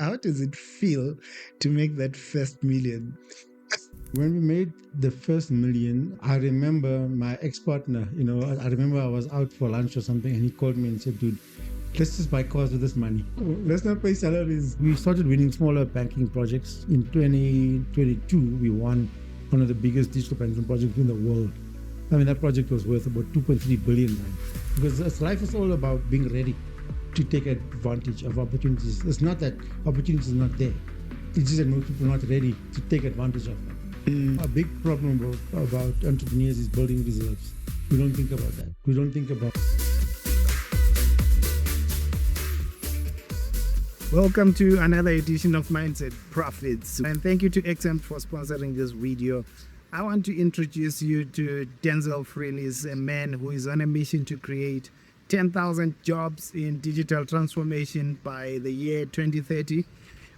how does it feel to make that first million? When we made the first million, I remember my ex-partner, I remember I was out for lunch or something and he called me and said, dude, let's just buy cars with this money. Let's not pay salaries. We started winning smaller banking projects. In 2022, we won one of the biggest digital banking projects in the world. I mean, that project was worth about 2.3 billion rand. Because life is all about being ready to take advantage of opportunities. It's not that opportunities are not there. It's just that most people are not ready to take advantage of them. A big problem about entrepreneurs is building reserves. We don't think about that. We don't think about. Welcome to another edition of Mindset Profits. And thank you to XM for sponsoring this video. I want to introduce you to Denzil Fillis, a man who is on a mission to create 10,000 jobs in digital transformation by the year 2030.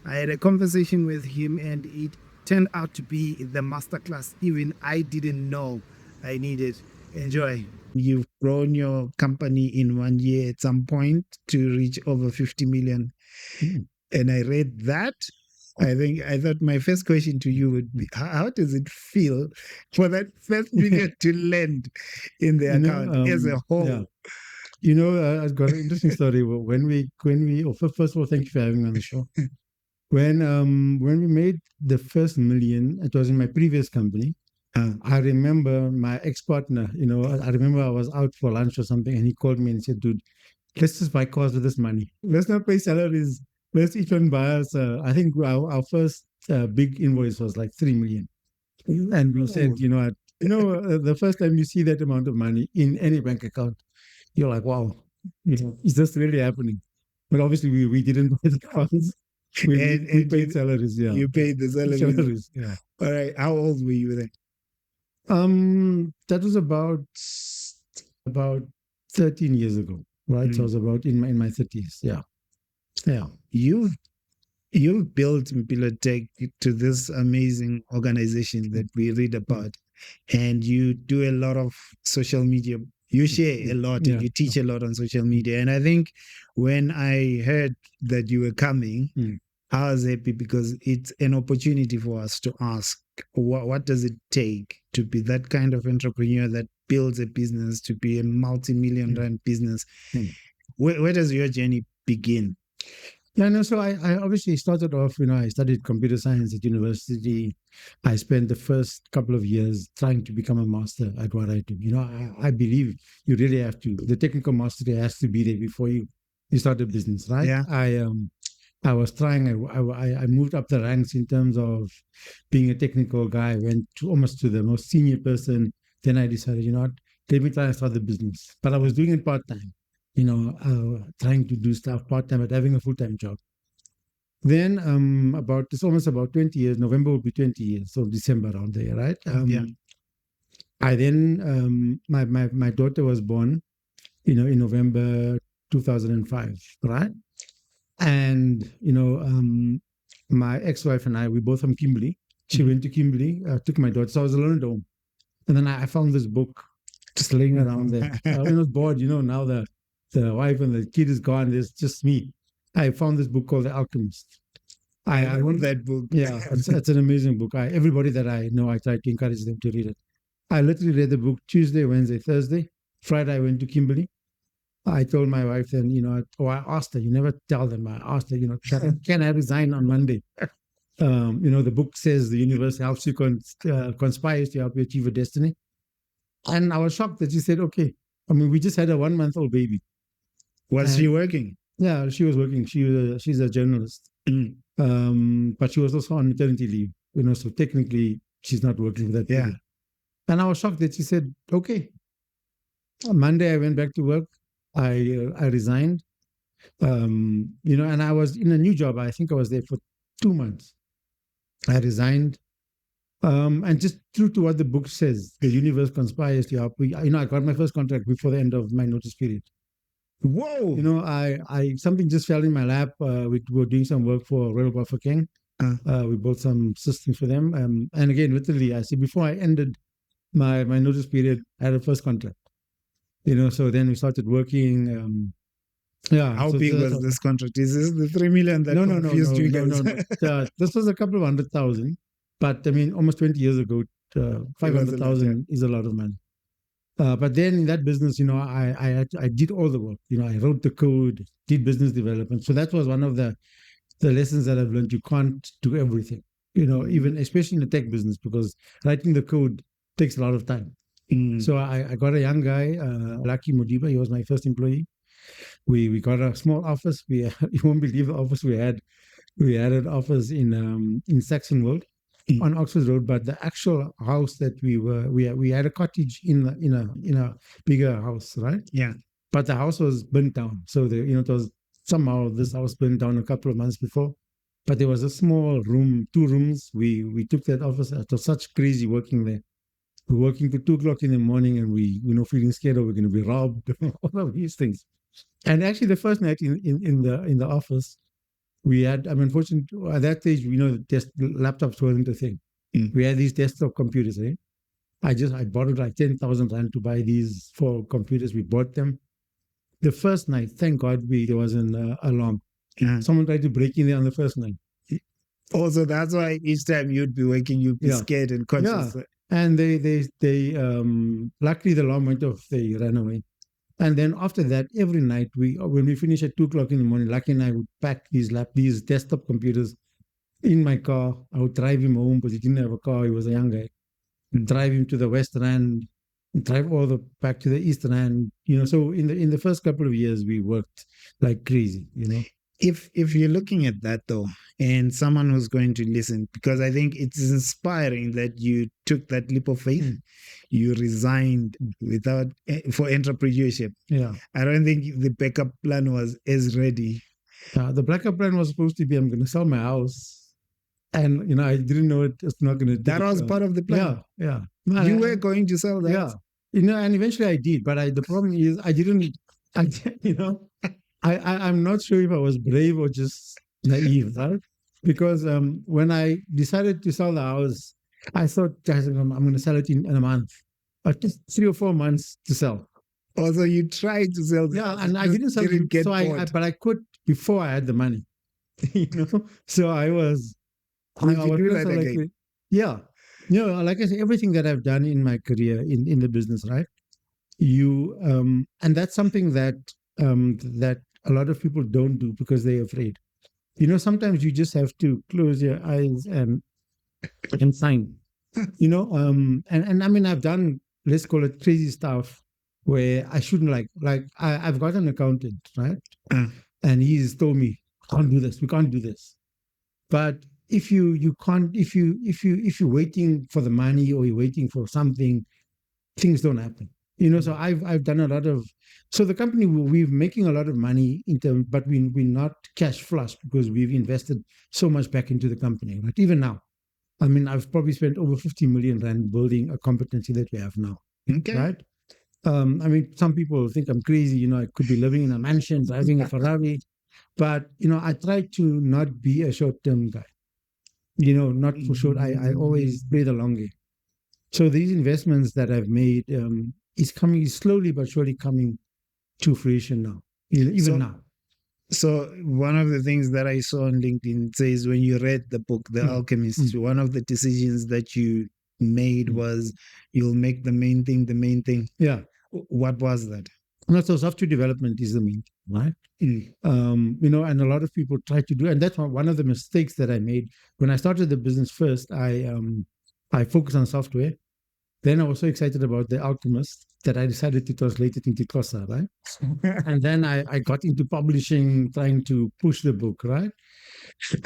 I had a conversation with him and it turned out to be the masterclass even I didn't know I needed. Enjoy. You've grown your company in 1 year at some point to reach over 50 million. And I read that. I thought my first question to you would be, how does it feel for that first million to land in the account as a whole? Yeah. I've got an interesting story. First of all, thank you for having me on the show. When we made the first million, it was in my previous company. I remember my ex-partner, I remember I was out for lunch or something and he called me and said, dude, let's just buy cars with this money. Let's not pay salaries. Let's each one buy us. I think our first big invoice was like 3 million. And we said, the first time you see that amount of money in any bank account, you're like, wow, is this really happening? But obviously we didn't buy the cars. We paid salaries, yeah. You paid the salaries. Yeah. All right. How old were you then? That was about 13 years ago, right? So I was about in my 30s. Yeah. Yeah. You've built Mpilotech to this amazing organization that we read about, and you do a lot of social media. You share a lot and you teach a lot on social media. And I think when I heard that you were coming, I was happy because it's an opportunity for us to ask, what does it take to be that kind of entrepreneur that builds a business, to be a multi-million rand business? Where does your journey begin? So I obviously started off, I studied computer science at university. I spent the first couple of years trying to become a master at what I do. I believe you really have to. The technical mastery has to be there before you start a business, right? Yeah. I was trying. I moved up the ranks in terms of being a technical guy. I went almost to the most senior person. Then I decided, let me try and start the business. But I was doing it part-time. Trying to do stuff part-time, but having a full-time job. Then it's almost about 20 years. November will be 20 years, so December around there, right? I then, my daughter was born, in November 2005, right? And, my ex-wife and I, we both from Kimberley. She went to Kimberley, took my daughter, so I was alone at home. And then I found this book just laying around there. I was bored, now the wife and the kid is gone. There's just me. I found this book called The Alchemist. I love that book. Yeah, it's an amazing book. Everybody that I know, I try to encourage them to read it. I literally read the book Tuesday, Wednesday, Thursday. Friday, I went to Kimberley. I told my wife then, I asked her, you never tell them. I asked her, can I resign on Monday? The book says the universe helps you, conspires to help you achieve a destiny. And I was shocked that she said, okay. We just had a 1-month-old baby. Was she working? Yeah, she was working. She's a journalist. But she was also on maternity leave, so technically she's not working that period. And I was shocked that she said, okay. On Monday, I went back to work. I resigned. And I was in a new job. I think I was there for 2 months. I resigned. And just true to what the book says, the universe conspires to help. I got my first contract before the end of my notice period. Whoa! I something just fell in my lap. We were doing some work for Royal Bafokeng. We built some systems for them. And again, literally, I said, before I ended my notice period, I had a first contract. So then we started working. Yeah. How So big that was this contract? Is this the 3 million that no, confused you guys? This was a couple of 100,000, but I mean, almost 20 years ago, It was a lot, yeah. 500,000 is a lot of money. But then in that business, I did all the work. I wrote the code, did business development. So that was one of the lessons that I've learned. You can't do everything. Even especially in the tech business, because writing the code takes a lot of time. So I got a young guy, Lucky Modiba. He was my first employee. We got a small office. You won't believe the office we had. We had an office in Saxon World on Oxford Road, but the actual house that we had a cottage in a bigger house, right? Yeah. But the house was burnt down. So it was somehow this house burned down a couple of months before. But there was a small room, 2 rooms. We took that office. It was such crazy working there. We're working till 2 o'clock in the morning, and we feeling scared that we're going to be robbed, all of these things. And actually, the first night in the office, we had. I'm unfortunate at that stage. Laptops weren't a thing. We had these desktop computers. I borrowed like 10,000 rand to buy these 4 computers. We bought them. The first night, thank God, there was an alarm. Someone tried to break in there on the first night. Also, that's why each time you'd be waking, you'd be scared and conscious. Yeah. And they luckily the alarm went off. They ran away. And then after that, every night when we finish at 2 o'clock in the morning, Lucky and I would pack these desktop computers in my car. I would drive him home because he didn't have a car. He was a young guy. Drive him to the West Rand, drive all the back to the East Rand. So in the first couple of years, we worked like crazy. If you're looking at that though, and someone who's going to listen, because I think it's inspiring that you took that leap of faith, you resigned for entrepreneurship. Yeah, I don't think the backup plan was as ready. The backup plan was supposed to be I'm going to sell my house, and I didn't know it's not going to. That was part of the plan. Yeah. You were going to sell that. Yeah, and eventually I did, but the problem is I didn't. I'm not sure if I was brave or just naive, right? Because when I decided to sell the house, I thought I'm going to sell it in a month, just 3 or 4 months to sell. Also, you tried to sell. Yeah, and I didn't sell it, but I could before I had the money. So I was. Yeah, like I said, everything that I've done in my career in the business, right? And that's something that a lot of people don't do because they're afraid. Sometimes you just have to close your eyes and sign. And I mean, I've done, let's call it crazy stuff where I shouldn't I've got an accountant, right? And he's told me, can't do this. We can't do this. But if you can't, if you're waiting for the money or you're waiting for something, things don't happen. So I've done a lot of. So the company, we're making a lot of money but we're not cash flush because we've invested so much back into the company. Right? Even now, I mean, I've probably spent over 50 million rand building a competency that we have now. Okay. Right. I mean, some people think I'm crazy. I could be living in a mansion, driving a Ferrari, but I try to not be a short-term guy. Not for short. I always play the long game. So these investments that I've made is coming slowly but surely coming to fruition now, now. So one of the things that I saw on LinkedIn says when you read the book, The Alchemist, one of the decisions that you made was you'll make the main thing the main thing. Yeah. What was that? So software development is the main thing, right? And a lot of people try to do, and that's one of the mistakes that I made. When I started the business first, I focused on software. Then I was so excited about the Alchemist that I decided to translate it into Xhosa, right? And then I got into publishing, trying to push the book, right?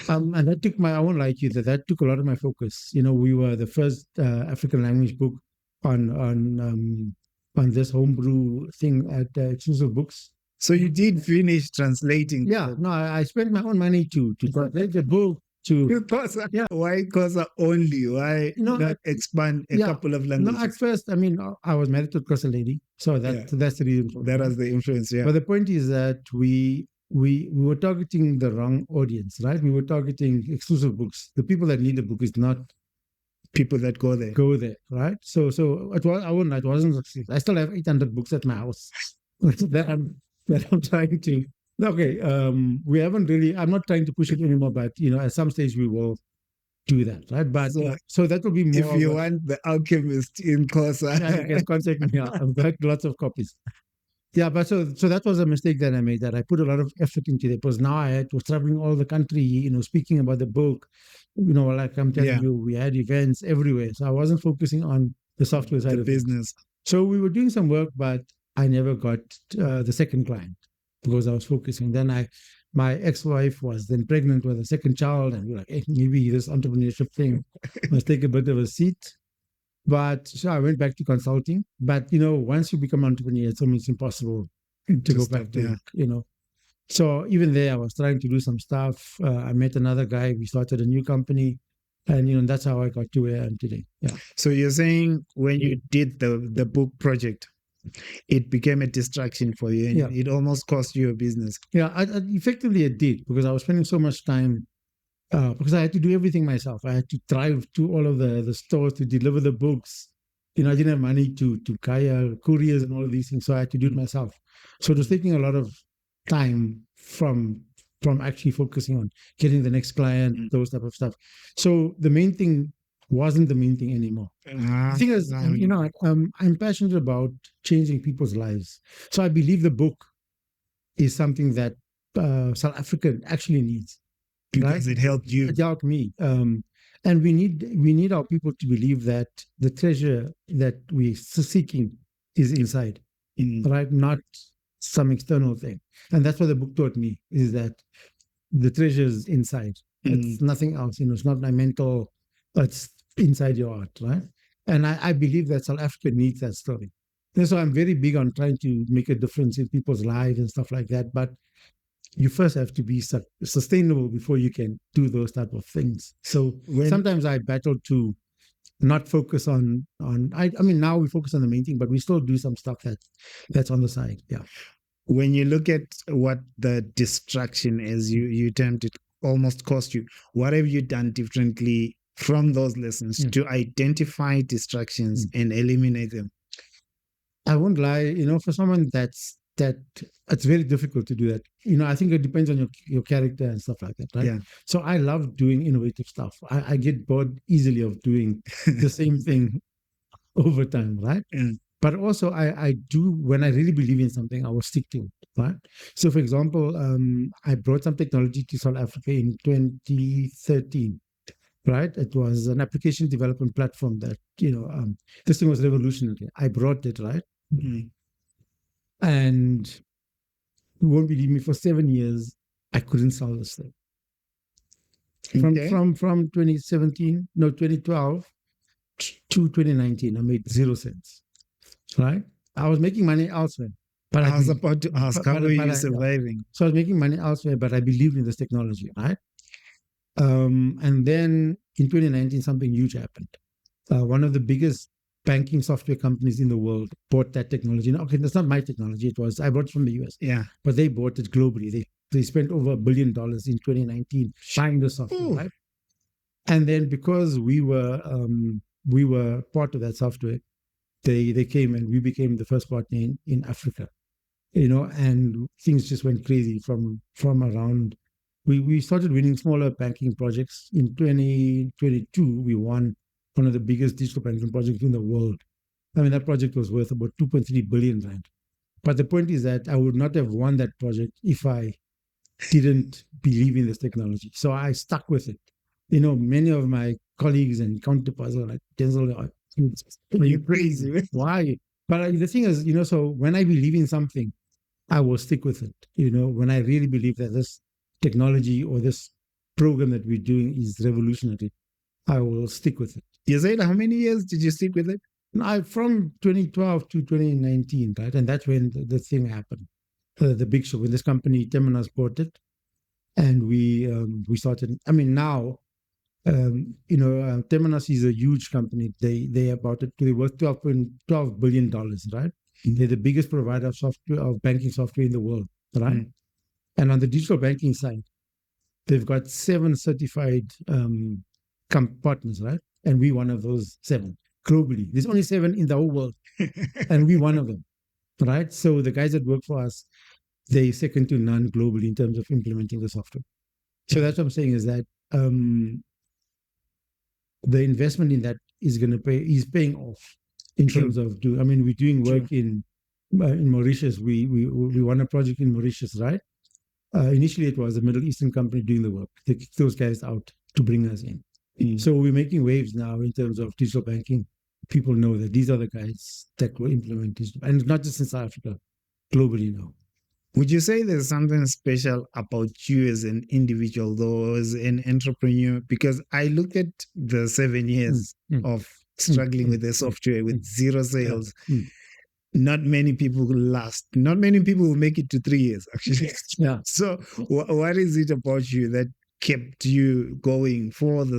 And that took I won't lie to you, that took a lot of my focus. We were the first African language book on this homebrew thing at Exclusive Books. So you did finish translating? Yeah, no, I spent my own money to translate the book. Why Xhosa only? Why not expand a couple of languages? No, at first, I mean, I was married to a Xhosa lady, so that's the reason. That was the influence, yeah. But the point is that we were targeting the wrong audience, right? We were targeting Exclusive Books. The people that need the book is not people that go there. Right? So it wasn't success. I still have 800 books at my house that I'm trying to Okay, we haven't really. I'm not trying to push it anymore, but at some stage we will do that, right? But So so that will be if more of you a. want the Alchemist in Yeah, you Kosa, can contact me. Yeah, I've got lots of copies. Yeah, but so that was a mistake that I made. That I put a lot of effort into it because now was traveling all the country, speaking about the book. Like I'm telling yeah, you, we had events everywhere, so I wasn't focusing on the software the side of things. business. So we were doing some work, but I never got the second client because I was focusing. Then my ex-wife was then pregnant with a second child, and we were like, hey, maybe this entrepreneurship thing must take a bit of a seat. But so I went back to consulting. But once you become an entrepreneur, it's almost impossible to To go stop, back to yeah. work. So even there, I was trying to do some stuff. I met another guy. We started a new company, and that's how I got to where I am today. Yeah. So you're saying when you did the book project, it became a distraction for you, and Yeah. it almost cost you a business. Yeah. Effectively, it did because I was spending so much time because I had to do everything myself. I had to drive to all of the stores to deliver the books. I didn't have money to hire couriers and all of these things, so I had to do it myself. So it was taking a lot of time from actually focusing on getting the next client, those type of stuff. So the main thing wasn't the main thing anymore. The thing is, I'm passionate about changing people's lives. So I believe the book is something that South Africa actually needs, right? because it helped you. It helped me. And we need our people to believe that the treasure that we're seeking is inside, right? Not some external thing. And that's what the book taught me, is that the treasure is inside. It's nothing else. It's not my mental, it's inside your heart, right? And I believe that South Africa needs that story. And so I'm very big on trying to make a difference in people's lives and stuff like that. But you first have to be sustainable before you can do those type of things. So sometimes I battle to not focus on. I mean, now we focus on the main thing, but we still do some stuff that's on the side. Yeah. When you look at what the distraction is, you termed it almost cost you. What have you done differently from those lessons to identify distractions and eliminate them? I won't lie, for someone that it's very difficult to do that. I think it depends on your character and stuff like that, right? Yeah. So I love doing innovative stuff. I get bored easily of doing the same thing over time, right? But also I do, when I really believe in something, I will stick to it, right? So for example, I brought some technology to South Africa in 2013. Right, it was an application development platform that this thing was revolutionary. I brought it, right, and you won't believe me, for 7 years I couldn't sell this thing. From 2017, no, 2012 to 2019, I made 0 cents. Right, I was making money elsewhere. But I was about to ask, how are you surviving? So I was making money elsewhere, but I believed in this technology, right? And then in 2019, something huge happened. One of the biggest banking software companies in the world bought that technology. Now, okay, that's not my technology. I bought it from the US. Yeah. But they bought it globally. They spent over $1 billion in 2019 buying the software, right? And then because we were part of that software, they came and we became the first partner in Africa. And things just went crazy from around. We started winning smaller banking projects. In 2022, we won one of the biggest digital banking projects in the world. I mean, that project was worth about 2.3 billion rand. But the point is that I would not have won that project if I didn't believe in this technology. So I stuck with it. Many of my colleagues and counterparts are like, Denzil, are you crazy? Why? But the thing is, so when I believe in something, I will stick with it. When I really believe that this technology or this program that we're doing is revolutionary, I will stick with it. You said how many years did you stick with it? From 2012 to 2019, right? And that's when the thing happened. The big show, when this company, Temenos, bought it. And we started, I mean, now, Temenos is a huge company. They're worth $12 billion, right? They're the biggest provider of software, of banking software in the world, right? And on the digital banking side, they've got 7 certified partners, right? And we're one of those 7 globally. There's only 7 in the whole world, and we're one of them, right? So the guys that work for us, they're second to none globally in terms of implementing the software. So that's what I'm saying is that the investment in that is paying off in terms of we're doing work in Mauritius. We won a project in Mauritius, right? Initially, it was a Middle Eastern company doing the work. They kicked those guys out to bring us in. So we're making waves now in terms of digital banking. People know that these are the guys that will implement digital, and not just in South Africa, globally now. Would you say there's something special about you as an individual, though, as an entrepreneur? Because I looked at the 7 years of struggling with the software with zero sales. Not many people will last. Not many people will make it to 3 years, actually. Yeah. So what is it about you that kept you going for the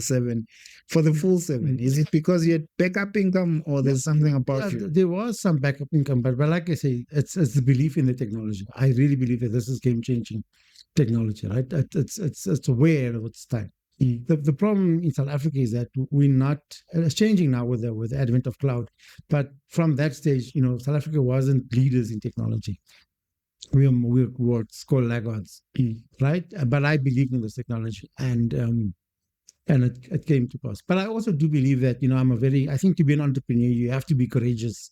full 7? Is it because you had backup income, or there's something about you? There was some backup income, but like I say, it's the belief in the technology. I really believe that this is game-changing technology, right? It's aware of its time. The problem in South Africa is that we're not. It's changing now with the advent of cloud, but from that stage, South Africa wasn't leaders in technology. We were what's called laggards, right? But I believe in this technology, and it came to pass. But I also do believe that I think to be an entrepreneur, you have to be courageous,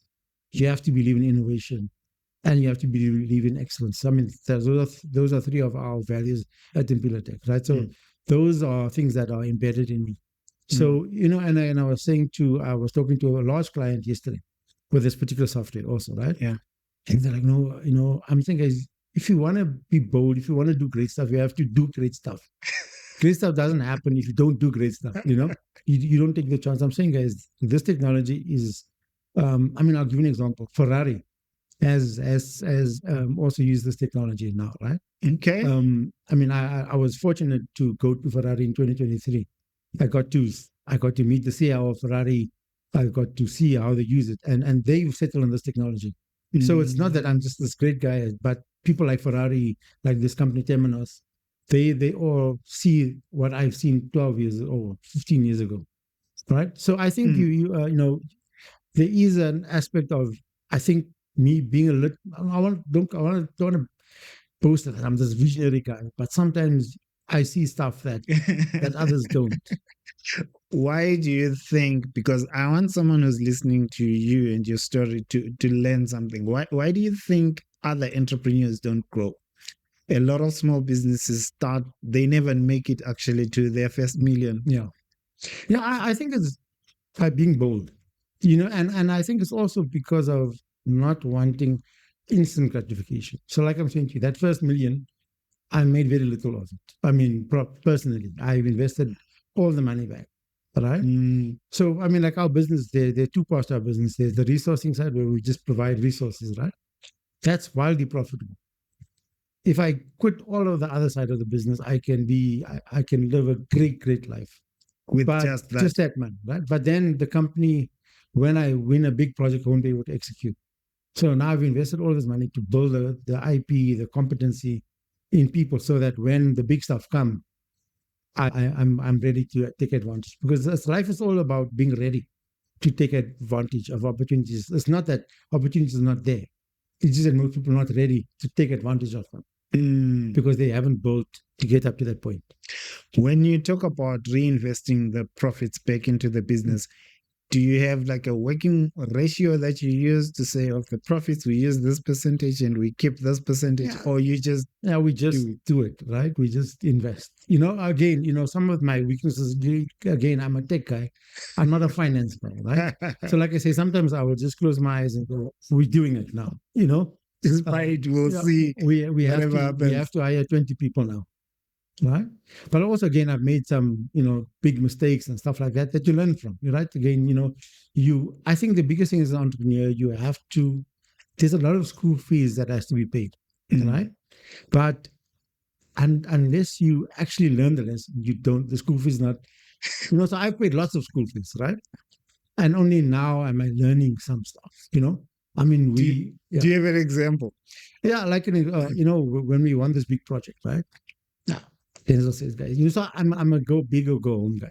you have to believe in innovation, and you have to believe in excellence. I mean, those are 3 of our values at Impilotech, right? So those are things that are embedded in me. So and I was talking to a large client yesterday with this particular software also, right? Yeah. And they're like, no, I'm thinking, guys, if you want to be bold, if you want to do great stuff, you have to do great stuff. Great stuff doesn't happen if you don't do great stuff, you don't take the chance. I'm saying, guys, this technology is, I'll give you an example. Ferrari has also used this technology now, right? Okay. I was fortunate to go to Ferrari in 2023. I got to meet the CEO of Ferrari. I got to see how they use it, and they've settled on this technology. So it's not that I'm just this great guy, but people like Ferrari, like this company Temenos, they all see what I've seen 12 years or 15 years ago, right? So I think there is an aspect of, I think, me being a little. Don't want to boast that I'm this visionary guy, but sometimes I see stuff that others don't. Why do you think? Because I want someone who's listening to you and your story to learn something. Why do you think other entrepreneurs don't grow? A lot of small businesses start, they never make it actually to their first million. Yeah. I think it's by being bold, and I think it's also because of not wanting instant gratification. So, like I'm saying to you, that first million, I made very little of it. Personally, I've invested all the money back. Right. So, like our business, there are 2 parts to our business. There's the resourcing side where we just provide resources, right? That's wildly profitable. If I quit all of the other side of the business, I can live a great life with just that money, right? But then the company, when I win a big project, I won't be able to execute. So now I've invested all this money to build the IP, the competency in people, so that when the big stuff comes, I'm ready to take advantage, because life is all about being ready to take advantage of opportunities. It's not that opportunities are not there. It's just that most people are not ready to take advantage of them because they haven't built to get up to that point. When you talk about reinvesting the profits back into the business, do you have like a working ratio that you use to say, of the profits, we use this percentage and we keep this percentage, or you just... Yeah, we just do it, right? We just invest. Again, some of my weaknesses, again, I'm a tech guy. I'm not a finance guy, right? So like I say, sometimes I will just close my eyes and go, we're doing it now, Despite we'll see we have to hire 20 people now. Right. But also, again, I've made some, big mistakes and stuff like that you learn from. Right. Again, I think the biggest thing as an entrepreneur, there's a lot of school fees that has to be paid. Right. But unless you actually learn the lesson, the school fees not, so I've paid lots of school fees. Right. And only now am I learning some stuff, Do you have an example? Yeah. Like, when we won this big project, right? Denzil says, guys, I'm a go big or go home guy.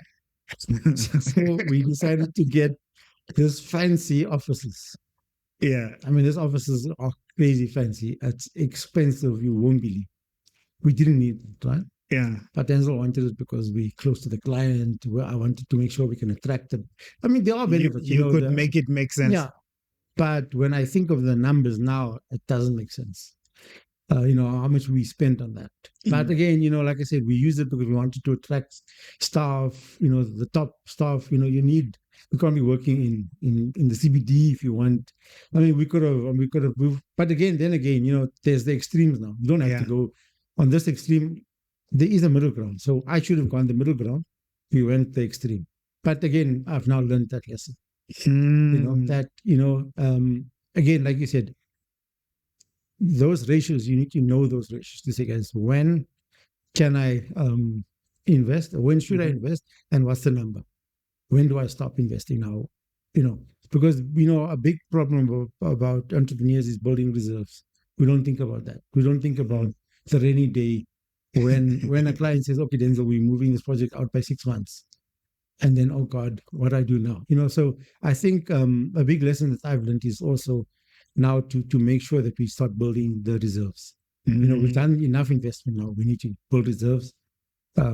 So we decided to get this fancy offices. Yeah. These offices are crazy fancy. It's expensive, you won't believe. We didn't need it, right? Yeah. But Denzil wanted it because we're close to the client. Where I wanted to make sure we can attract them. I mean, there are benefits. You could make it make sense. Yeah. But when I think of the numbers now, it doesn't make sense. How much we spent on that. But again, like I said, we use it because we wanted to attract staff, the top staff, we can't be working in the CBD if you want. I mean, we could have, but again, there's the extremes now. You don't have to go on this extreme. There is a middle ground. So I should have gone the middle ground. We went the extreme. But again, I've now learned that lesson. Again, like you said, those ratios, you need to know those ratios to say, guys, when can I invest? When should I invest? And what's the number? When do I stop investing now? Because, a big problem about entrepreneurs is building reserves. We don't think about that. We don't think about the rainy day when a client says, okay, Denzil, we're moving this project out by 6 months. And then, oh God, what do I do now? So I think a big lesson that I've learned is also now to make sure that we start building the reserves. We've done enough investment now. We need to build reserves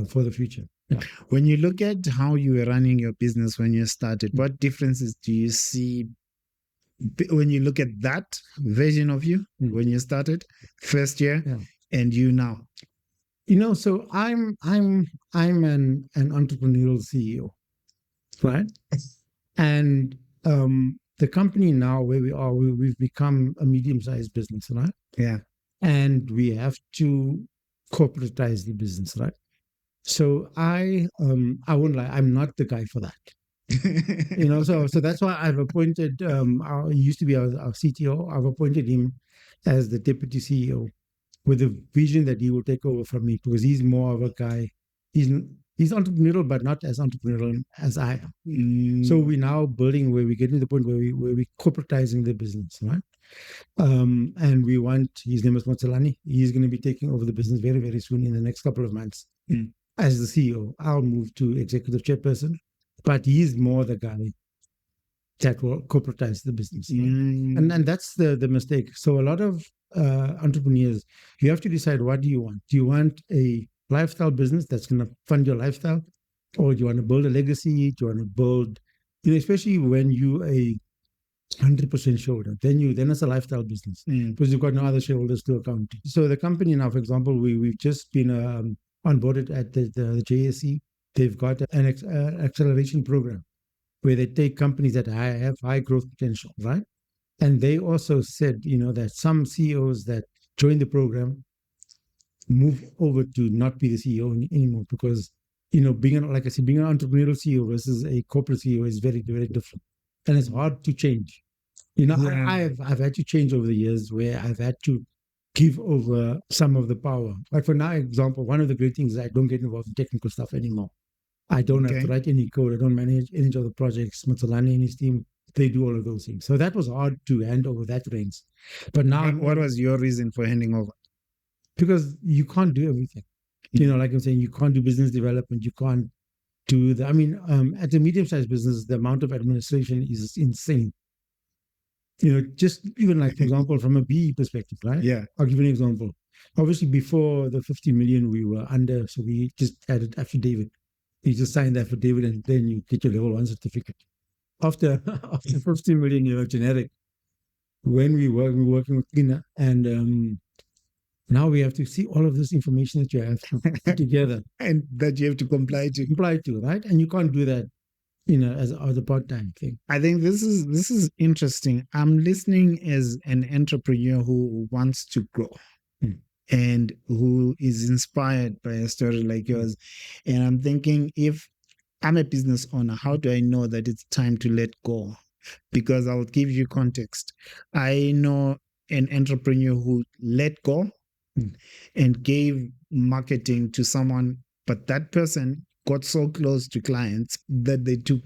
for the future. Yeah. When you look at how you were running your business when you started, what differences do you see when you look at that version of you when you started first year and you now? So I'm an entrepreneurial CEO, right? And the company now where we are, we've become a medium-sized business, right? Yeah. And we have to corporatize the business, right? So I won't lie, I'm not the guy for that. So that's why I've appointed, he used to be our CTO, I've appointed him as the deputy CEO with a vision that he will take over from me because he's more of a guy, he's entrepreneurial, but not as entrepreneurial as I am. So we're now building where we're getting to the point where we're corporatizing the business, right? And we want, his name is Motsalani, he's going to be taking over the business very, very soon in the next couple of months. As the CEO, I'll move to executive chairperson, but he's more the guy that will corporatize the business. And that's the mistake. So a lot of entrepreneurs, you have to decide, what do you want? Do you want a lifestyle business that's going to fund your lifestyle? Or do you want to build a legacy? Do you want to build, especially when you a 100% shareholder, then it's a lifestyle business because you've got no other shareholders to account to. So the company now, for example, we've just been onboarded at the JSE. They've got an acceleration program where they take companies that have high growth potential, right? And they also said, that some CEOs that join the program move over to not be the CEO anymore because, being an entrepreneurial CEO versus a corporate CEO is very, very different. And it's hard to change. I've had to change over the years where I've had to give over some of the power. Like for now, example, one of the great things is I don't get involved in technical stuff anymore. I don't have to write any code. I don't manage any of the projects. Motsalani and his team, they do all of those things. So that was hard to hand over that reins. But now, what was your reason for handing over? Because you can't do everything. Like I'm saying, you can't do business development. You can't do the. I mean, at a medium-sized business, the amount of administration is insane. Just even like, for example, from a BE perspective, right? Yeah. I'll give you an example. Obviously, before the 50 million, we were under, so we just added affidavit. You just sign the affidavit and then you get your level 1 certificate. After 50 million, generic. When we're working with Kina, and now we have to see all of this information that you have put together. And that you have to comply to. Right? And you can't do that, as a part-time thing. I think this is interesting. I'm listening as an entrepreneur who wants to grow and who is inspired by a story like yours. And I'm thinking, if I'm a business owner, how do I know that it's time to let go? Because I'll give you context. I know an entrepreneur who let go and gave marketing to someone, but that person got so close to clients that they took,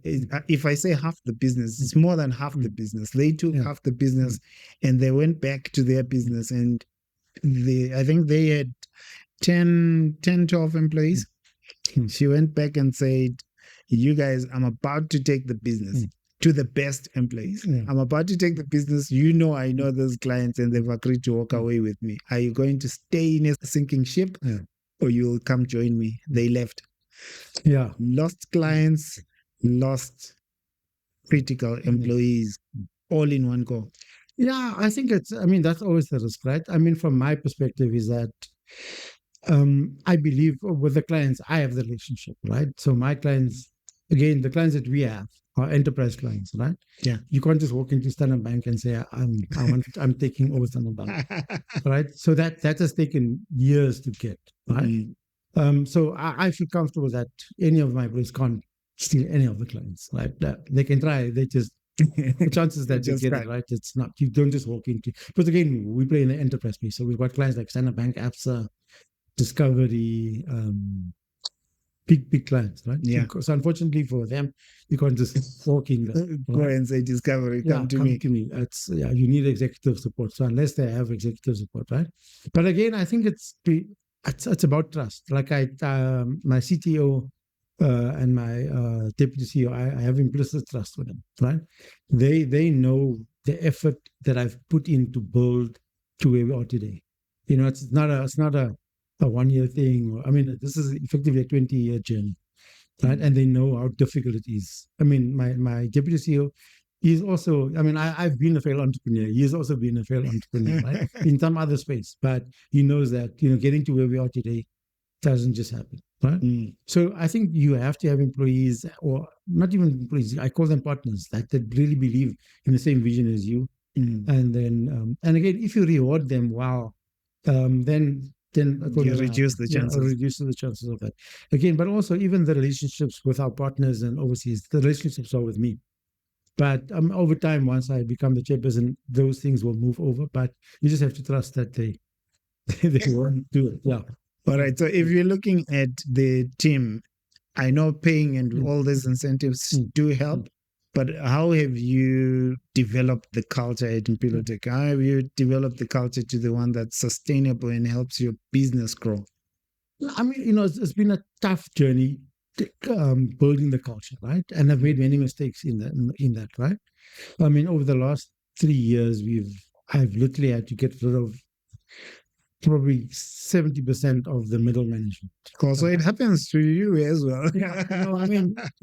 if I say half the business, it's more than half the business. They took half the business and they went back to their business, and I think they had 10, 12 employees. She went back and said, you guys, I'm about to take the business. to the best employees. Yeah. I'm about to take the business. I know those clients and they've agreed to walk away with me. Are you going to stay in a sinking ship or you'll come join me? They left. Yeah. Lost clients, lost critical employees, all in one go. Yeah, I think that's always the risk, right? From my perspective is that I believe with the clients, I have the relationship, right? So my clients, again, the clients that we have are enterprise clients, right? Yeah. You can't just walk into Standard Bank and say, I'm taking over Standard Bank, right? So that has taken years to get, right? So I feel comfortable that any of my employees can't steal any of the clients, right? They can try, they just the chances that they get it right, it's not. You don't just walk into. But again, we play in the enterprise space, so we've got clients like Standard Bank, ABSA, Discovery, big clients, right? Yeah. So unfortunately for them, you can't just walk in. Go and say, Discovery, come to me. You need executive support. So unless they have executive support, right? But again, I think it's about trust. Like my CTO and my deputy CEO, I have implicit trust with them, right? They know the effort that I've put in to build to where we are today. It's not a 1-year thing. This is effectively a 20-year journey, right? And they know how difficult it is. My deputy CEO, he's also, I've been a failed entrepreneur. He's also been a failed entrepreneur, right? In some other space. But he knows that, getting to where we are today doesn't just happen, right? So I think you have to have employees, or not even employees, I call them partners, that really believe in the same vision as you. And then, and again, if you reward them, then you reduce the chances. Reduce the chances of that. Again, but also even the relationships with our partners and overseas, the relationships are with me. But over time, once I become the chairperson, those things will move over. But you just have to trust that they won't do it. Yeah. All right. So if you're looking at the team, I know paying and all these incentives do help. But how have you developed the culture at Impilotech? How have you developed the culture to the one that's sustainable and helps your business grow? It's been a tough journey building the culture, right? And I've made many mistakes in that, right? Over the last 3 years, I've literally had to get rid of probably 70% of the middle management. So it happens to you as well.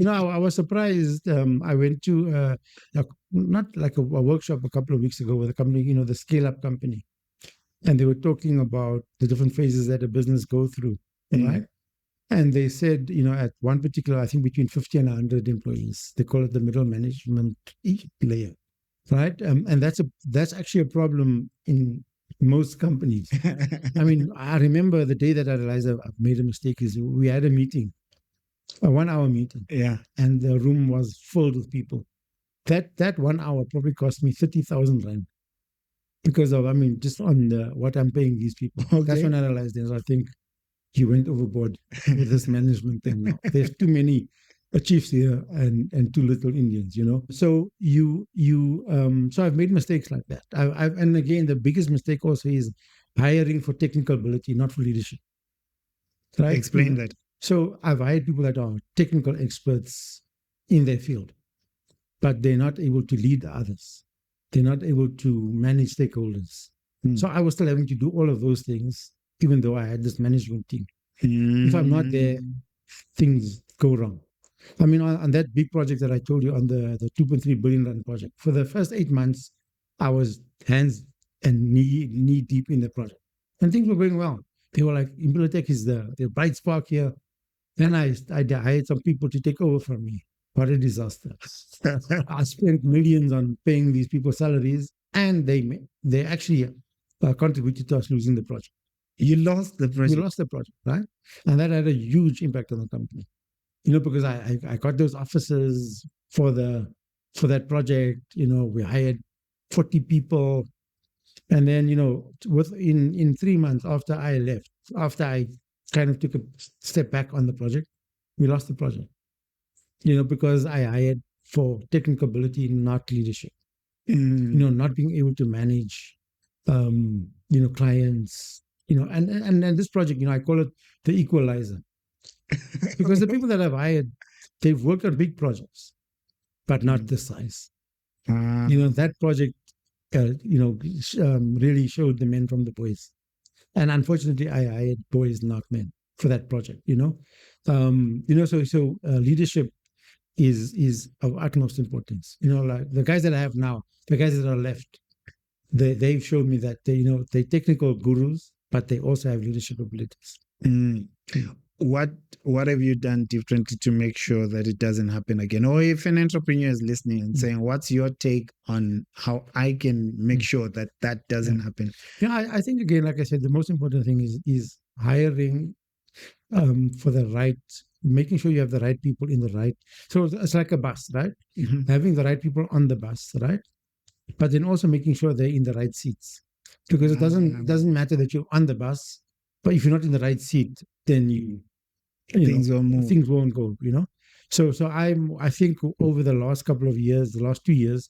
I was surprised. I went to not like a workshop a couple of weeks ago with a company, the scale-up company, and they were talking about the different phases that a business go through, right? And they said, at one particular, I think between 50 and 100 employees, they call it the middle management layer, right? And that's actually a problem in most companies. I remember the day that I realized I've made a mistake is we had a meeting, a 1-hour meeting. Yeah. And the room was filled with people. That 1 hour probably cost me 30,000 rand because of, just on what I'm paying these people. Okay. That's when I realized this. I think you went overboard with this management thing now. There's too many chiefs here and too little Indians, So so I've made mistakes like that. And again, the biggest mistake also is hiring for technical ability, not for leadership. Right? Explain that. So I've hired people that are technical experts in their field, but they're not able to lead others. They're not able to manage stakeholders. So I was still having to do all of those things, even though I had this management team. If I'm not there, things go wrong. On that big project that I told you, on the 2.3 billion rand project, for the first 8 months, I was hands and knee deep in the project. And things were going well. They were like, Impilotech is the bright spark here. Then I hired some people to take over from me. What a disaster. I spent millions on paying these people salaries, and they actually contributed to us losing the project. You lost the project? We lost the project, right? And that had a huge impact on the company. Because I got those officers for that project. We hired 40 people. And then, in 3 months after I left, after I kind of took a step back on the project, we lost the project. Because I hired for technical ability, not leadership. Not being able to manage, clients, and this project, I call it the equalizer. Because the people that I've hired, they've worked on big projects, but not this size. Ah, That project, really showed the men from the boys. And unfortunately, I hired boys, not men, for that project. So leadership is of utmost importance. Like the guys that I have now, the guys that are left, they've shown me that they're technical gurus, but they also have leadership abilities. mm. What have you done differently to make sure that it doesn't happen again? Or if an entrepreneur is listening and saying, "What's your take on how I can make sure that that doesn't happen?" I think again, like I said, the most important thing is hiring for the right, making sure you have the right people in the right. So it's like a bus, right? Mhm. Having the right people on the bus, right? But then also making sure they're in the right seats, because it doesn't matter that you're on the bus, but if you're not in the right seat, then Things will move. things won't go. So I think over the last couple of years, the last 2 years,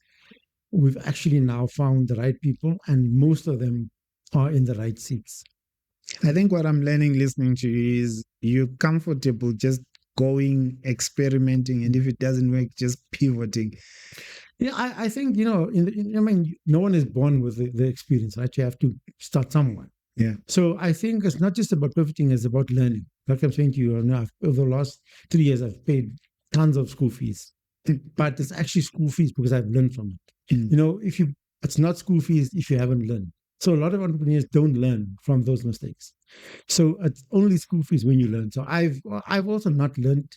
we've actually now found the right people, and most of them are in the right seats. I think what I'm learning listening to you is you're comfortable just going, experimenting, and if it doesn't work, just pivoting. Yeah, I think no one is born with the experience, right? You have to start somewhere. Yeah. So I think it's not just about pivoting; it's about learning. Like I'm saying to you, over the last 3 years, I've paid tons of school fees, but it's actually school fees because I've learned from it. Mm. It's not school fees if you haven't learned. So a lot of entrepreneurs don't learn from those mistakes. So it's only school fees when you learn. So I've also not learned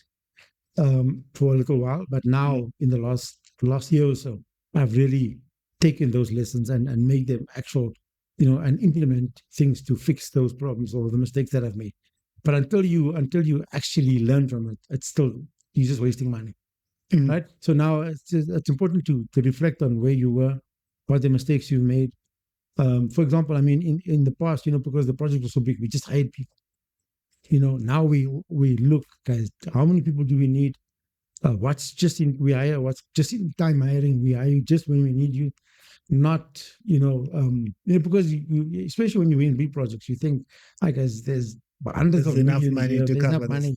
for a little while, but now in the last year or so, I've really taken those lessons and made them actual, and implement things to fix those problems or the mistakes that I've made. But until you actually learn from it, it's still, you're just wasting money, Mm. right? So now it's important to reflect on where you were, what the mistakes you made. For example, I mean, in the past, because the project was so big, we just hired people. Now we look, guys, how many people do we need? What's just in time hiring. We hire you just when we need you, not because especially when you win big projects, you think, hi guys, there's hundreds There's of enough millions money here, to there's enough cover this. money.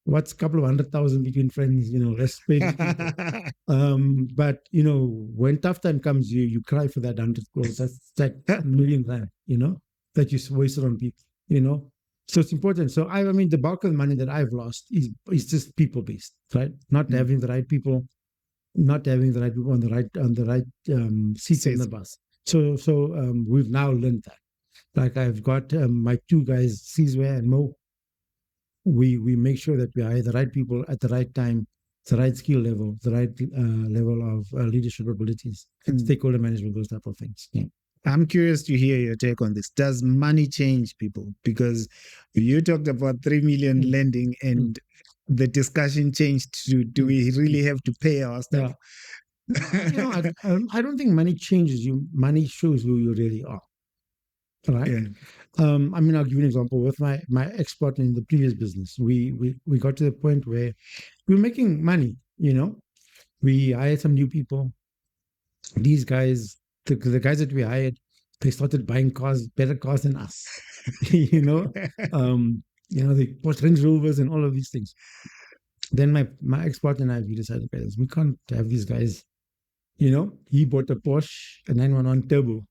What's a couple of 100,000 between friends? Let's pay these people. But when tough time comes, you cry for that 100 crores. That's that million rand, that you wasted on people. So it's important. So I mean, the bulk of the money that I've lost is just people based, right? Not Mm. having the right people, on the right seats on the bus. So we've now learned that. Like I've got my two guys, Cesar and Mo. We make sure that we hire the right people at the right time, the right skill level, the right level of leadership abilities, Mm. stakeholder management, those type of things. Yeah. I'm curious to hear your take on this. Does money change people? Because you talked about 3 million Mm. lending and the discussion changed to, do we really have to pay our stuff? I don't think money changes you. Money shows who you really are. Right. Yeah. I mean, I'll give you an example. With my ex partner in the previous business, we got to the point where we were making money. We hired some new people. These guys, the guys that we hired, they started buying cars, better cars than us. you know, they bought Range Rovers and all of these things. Then my ex partner and I, we decided, guys, we can't have these guys. He bought a Porsche, a 911 Turbo.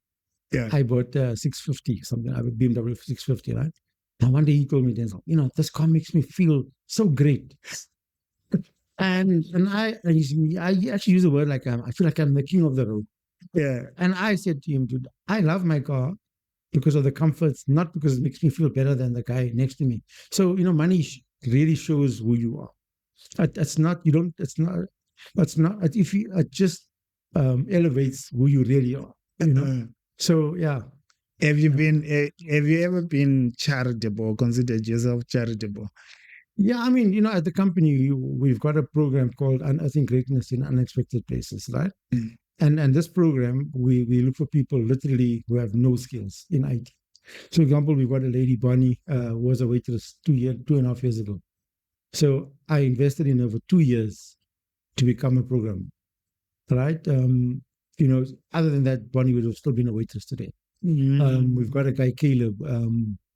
Yeah. I bought a 650, something, I have a BMW 650, right? And one day he told me, Denzil, this car makes me feel so great. And I actually use the word like I feel like I'm the king of the road. Yeah. And I said to him, dude, I love my car because of the comforts, not because it makes me feel better than the guy next to me. So, money really shows who you are. It's not, if you, it just elevates who you really are. So, yeah. Have you ever been charitable or considered yourself charitable? Yeah, I mean, at the company, we've got a program called Unearthing Greatness in Unexpected Places, right? Mm. And this program, we look for people literally who have no skills in IT. So, for example, we've got a lady, Bonnie, who was a waitress 2.5 years ago. So I invested in her for 2 years to become a programmer, right? Other than that, Bonnie would have still been a waitress today. Mm. We've got a guy, Caleb,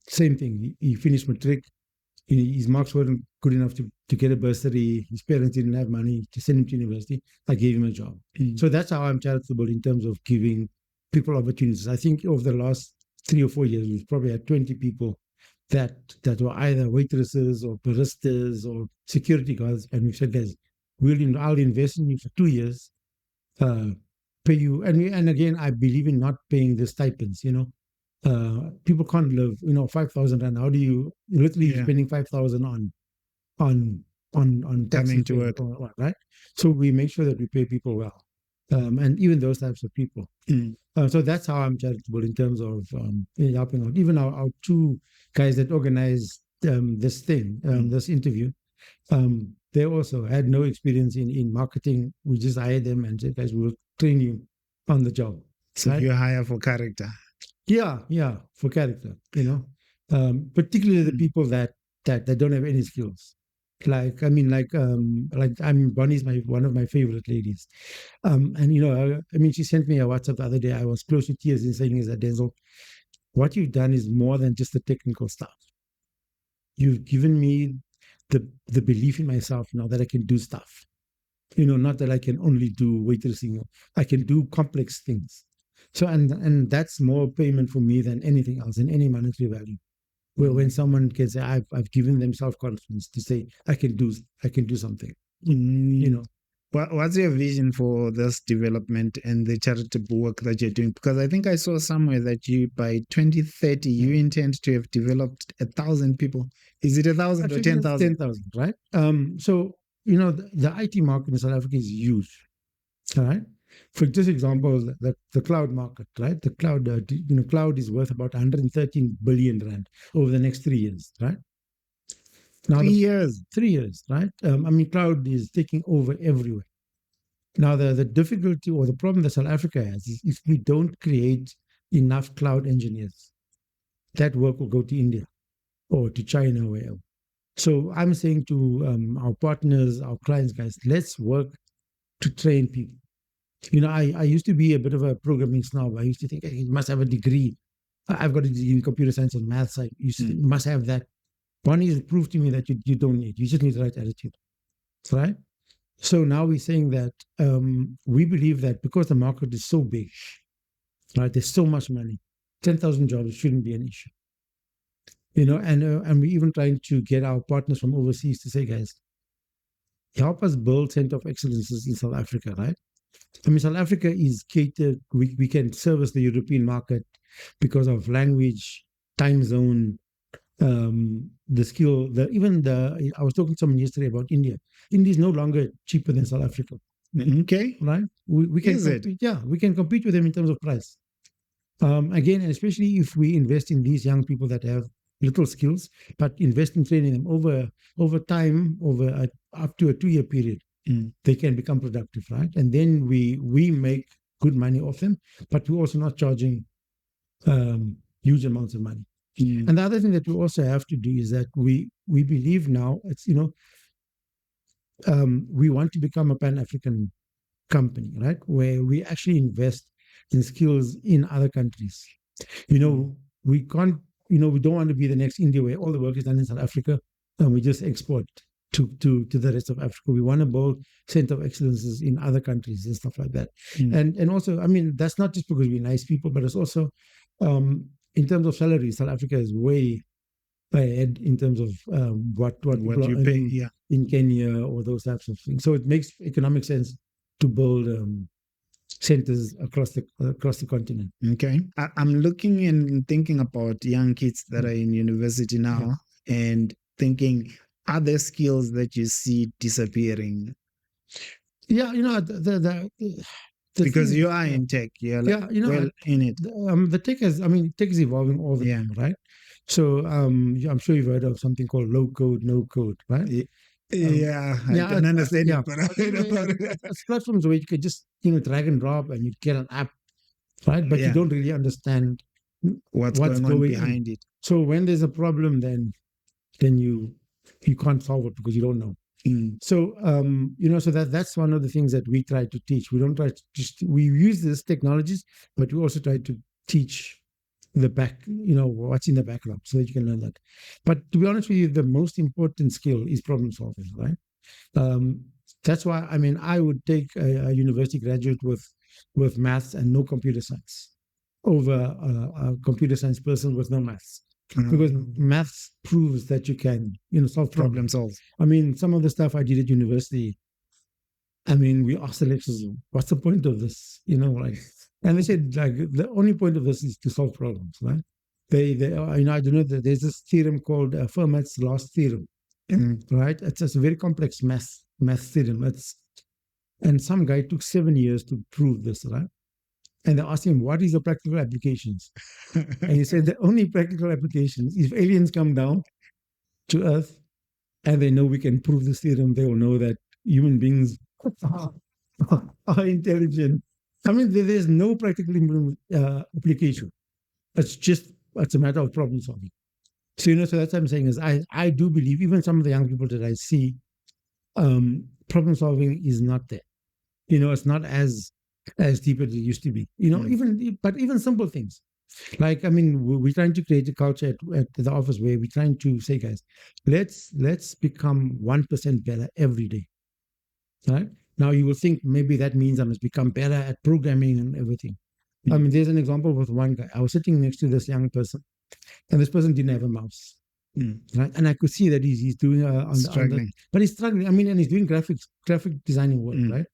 same thing. He finished matric. His marks weren't good enough to get a bursary. His parents didn't have money to send him to university. I gave him a job. So that's how I'm charitable in terms of giving people opportunities. I think over the last 3 or 4 years, we've probably had 20 people that were either waitresses or baristas or security guards, and we said, guys, I'll invest in you for 2 years, pay you, and again, I believe in not paying the stipends. People can't live, 5,000 rand. How do you literally spending 5,000 on Coming to work, right? So we make sure that we pay people well, and even those types of people. So that's how I'm charitable in terms of helping out. Even our two guys that organized this thing, this interview, they also had no experience in marketing. We just hired them and said, guys, we'll train you on the job. So right? you hire for character. Yeah, for character, particularly the people that don't have any skills. Bonnie's one of my favorite ladies. She sent me a WhatsApp the other day. I was close to tears in saying, is that Denzil, what you've done is more than just the technical stuff. You've given me the belief in myself now that I can do stuff. Not that I can only do waitressing. I can do complex things. So and that's more payment for me than anything else, than any monetary value. Well, when someone can say, I've given them self-confidence to say, I can do something. What's your vision for this development and the charitable work that you're doing? Because I think I saw somewhere that you, by 2030, you intend to have developed 1,000 people. Is it 1,000 or 10,000? 10,000, right? So, the IT market in South Africa is huge, all right? For just example, the cloud market, right? The cloud, cloud is worth about 113 billion rand over the next 3 years, right? Now, 3 years. 3 years, right? Cloud is taking over everywhere. Now, the difficulty or the problem that South Africa has is if we don't create enough cloud engineers, that work will go to India or to China or wherever. So I'm saying to our partners, our clients, guys, let's work to train people. I used to be a bit of a programming snob. I used to think, hey, you must have a degree. I've got a degree in computer science and maths. You must have that. Bonnie has proved to me that you don't need. You just need the right attitude. Right? So now we're saying that we believe that because the market is so big, right? There's so much money. 10,000 jobs shouldn't be an issue. And we're even trying to get our partners from overseas to say, guys, help us build center of excellences in South Africa, right? South Africa is catered. We can service the European market because of language, time zone, the skill. I was talking to someone yesterday about India. India is no longer cheaper than South Africa. Okay, right? We can compete. Yeah, we can compete with them in terms of price. Again, and especially if we invest in these young people that have little skills, but invest in training them over time, up to a 2-year period. They can become productive, right? And then we make good money off them, but we're also not charging huge amounts of money. And the other thing that we also have to do is that we believe now it's we want to become a Pan-African company, right? Where we actually invest in skills in other countries. We can't. We don't want to be the next India where all the work is done in South Africa and we just export to the rest of Africa. We want to build center of excellences in other countries and stuff like that. And also, that's not just because we're nice people, but it's also in terms of salary, South Africa is way ahead in terms of what you pay in Kenya or those types of things. So it makes economic sense to build centers across the continent. Okay, I'm looking and thinking about young kids that are in university now, and thinking, are there skills that you see disappearing? Yeah, because you are in tech, you're in it. The tech is evolving all the time, right? So I'm sure you've heard of something called low code, no code, right? I don't understand it, but I heard about it. It's platforms where you can just drag and drop and you get an app, right? But you don't really understand what's going on behind it. So when there's a problem, then you can't solve it because you don't know. So so that's one of the things that we try to teach. We don't try to we use these technologies, but we also try to teach the back, what's in the background so that you can learn that. But to be honest with you, the most important skill is problem solving, right? Um, that's why, I would take a university graduate with maths and no computer science over a computer science person with no maths. Because maths proves that you can, solve Problem problems. solve. Some of the stuff I did at university, we asked the lecturers, what's the point of this? And they said, like, the only point of this is to solve problems, right? I don't know that there's this theorem called Fermat's last theorem, right? It's just a very complex math theorem. And some guy took 7 years to prove this, right? And they asked him, what is the practical applications? And he said, the only practical applications, if aliens come down to Earth and they know we can prove this theorem, they will know that human beings are intelligent. There's no practical application. It's a matter of problem solving. So that's what I'm saying is I do believe even some of the young people that I see, problem solving is not there. It's not as deep as it used to be. Even simple things. Like, we're trying to create a culture at the office where we're trying to say, guys, let's become 1% better every day. Right? Now you will think maybe that means I must become better at programming and everything. There's an example with one guy. I was sitting next to this young person, and this person didn't have a mouse. Right? And I could see that he's doing struggling. But he's struggling. And he's doing graphic designing work, right?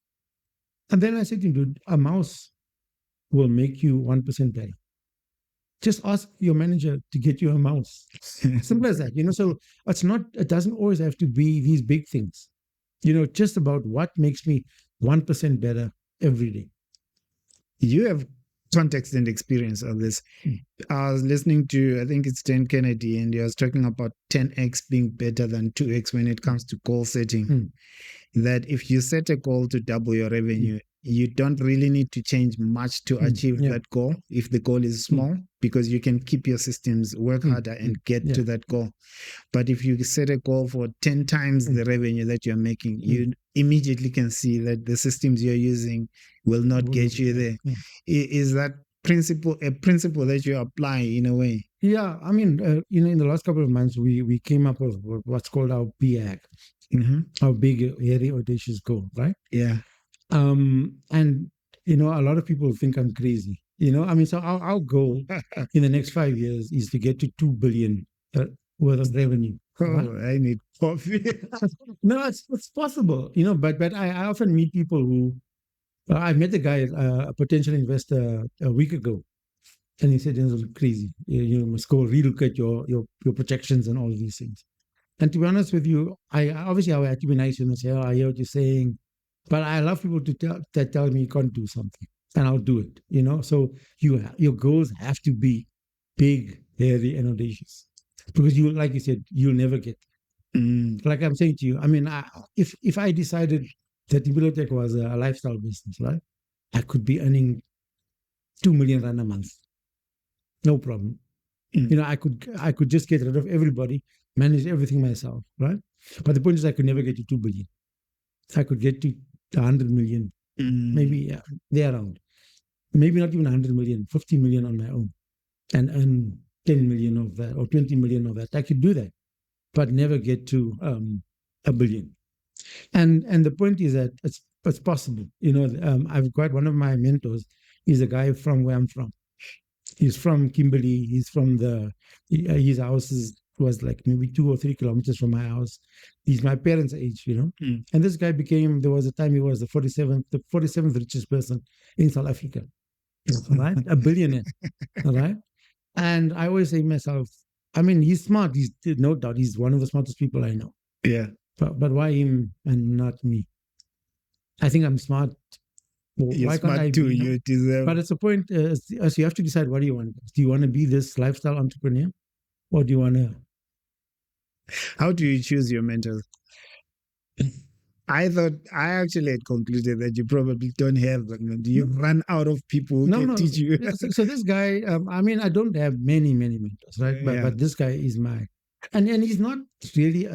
And then I said to him, dude, a mouse will make you 1% better. Just ask your manager to get you a mouse. Simple as that. So it doesn't always have to be these big things. Just about what makes me 1% better every day. You have context and experience of this. I was listening to, I think it's Dan Kennedy, and he was talking about 10x being better than 2x when it comes to goal setting. That if you set a goal to double your revenue, you don't really need to change much to achieve that goal if the goal is small, because you can keep your systems, work harder and get to that goal. But if you set a goal for 10 times the revenue that you're making, you immediately can see that the systems you're using will not get you there. Is that a principle that you apply in a way? Yeah, in the last couple of months, we came up with what's called our BAG, our big, hairy, audacious goal, right? Yeah. And a lot of people think I'm crazy. So our goal in the next 5 years is to get to 2 billion worth of revenue. Oh, right? I need coffee. No, it's possible. But I often meet people who. I met a guy, a potential investor, a week ago, and he said, "It's crazy. You must go relook at your projections and all of these things." And to be honest with you, I had to be nice and say, "Oh, I hear what you're saying," but I love people that tell me you can't do something, and I'll do it. So your goals have to be big, hairy, and audacious, because like you said, you'll never get there. Like I'm saying to you, if I decided that bibliotech was a lifestyle business, right? I could be earning 2 million rand a month. No problem. I could just get rid of everybody, manage everything myself, right? But the point is I could never get to 2 billion. I could get to 100 million, maybe there around. Maybe not even 100 million, 50 million on my own, and earn 10 million of that or 20 million of that. I could do that, but never get to a billion. And the point is that it's possible. I've got one of my mentors. He's a guy from where I'm from. He's from Kimberley. He's from his house was like maybe 2 or 3 kilometers from my house. He's my parents' age, And this guy there was a time he was the 47th richest person in South Africa. Right? A billionaire. All right. And I always say to myself, he's smart. He's no doubt. He's one of the smartest people I know. Yeah. But why him and not me? I think I'm smart. You're why smart can't I too. be? You deserve. But it's a point. So you have to decide what do you want. Do you want to be this lifestyle entrepreneur, or do you want to? How do you choose your mentors? I actually had concluded that you probably don't have them. Do you run out of people who can teach you? So this guy, I don't have many mentors, right? But this guy is and he's not really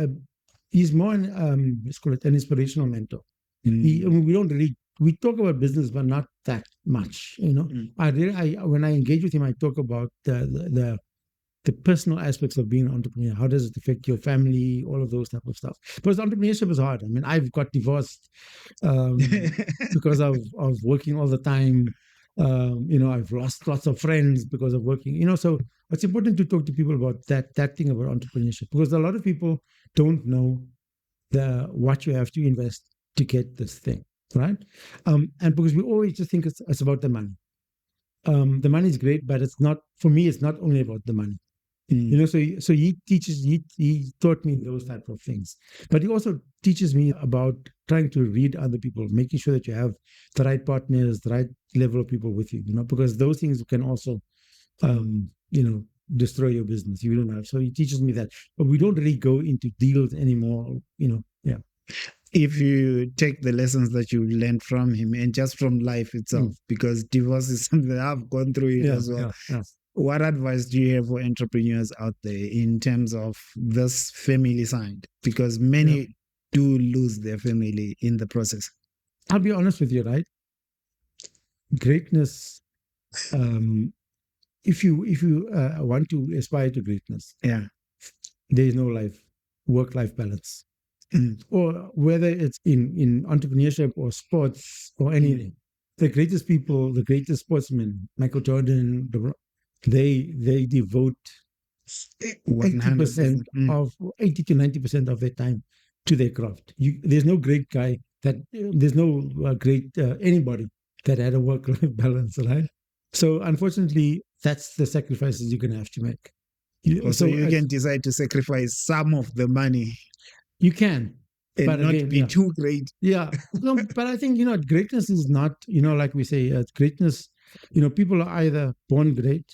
he's more let's call it an inspirational mentor. We don't really we talk about business, but not that much. When I engage with him, I talk about the personal aspects of being an entrepreneur. How does it affect your family? All of those type of stuff. Because entrepreneurship is hard. I mean, I've got divorced because of working all the time. I've lost lots of friends because of working. So it's important to talk to people about that thing about entrepreneurship, because a lot of people don't know what you have to invest to get this thing, right? And because we always just think it's about the money. The money is great, but it's not, for me, it's not only about the money. So he taught me those type of things, but he also teaches me about trying to read other people, making sure that you have the right partners, the right level of people with you, because those things can also, destroy your business. You don't have. So he teaches me that, but we don't really go into deals anymore. Yeah. If you take the lessons that you learned from him and just from life itself, because divorce is something that I've gone through it as well. Yeah. What advice do you have for entrepreneurs out there in terms of this family side? Because many do lose their family in the process. I'll be honest with you, right? Greatness, if you want to aspire to greatness, there is no work-life balance. Or whether it's in entrepreneurship or sports or anything. The greatest people, the greatest sportsmen, Michael Jordan, they devote 80% of 80 to 90% of their time to their craft. There's no great guy there's no great anybody that had a work-life balance, right? So unfortunately, that's the sacrifices you're going to have to make. So you can decide to sacrifice some of the money. You can. And but not again, be too great. Yeah. No, but I think, greatness is not, like we say, greatness, people are either born great,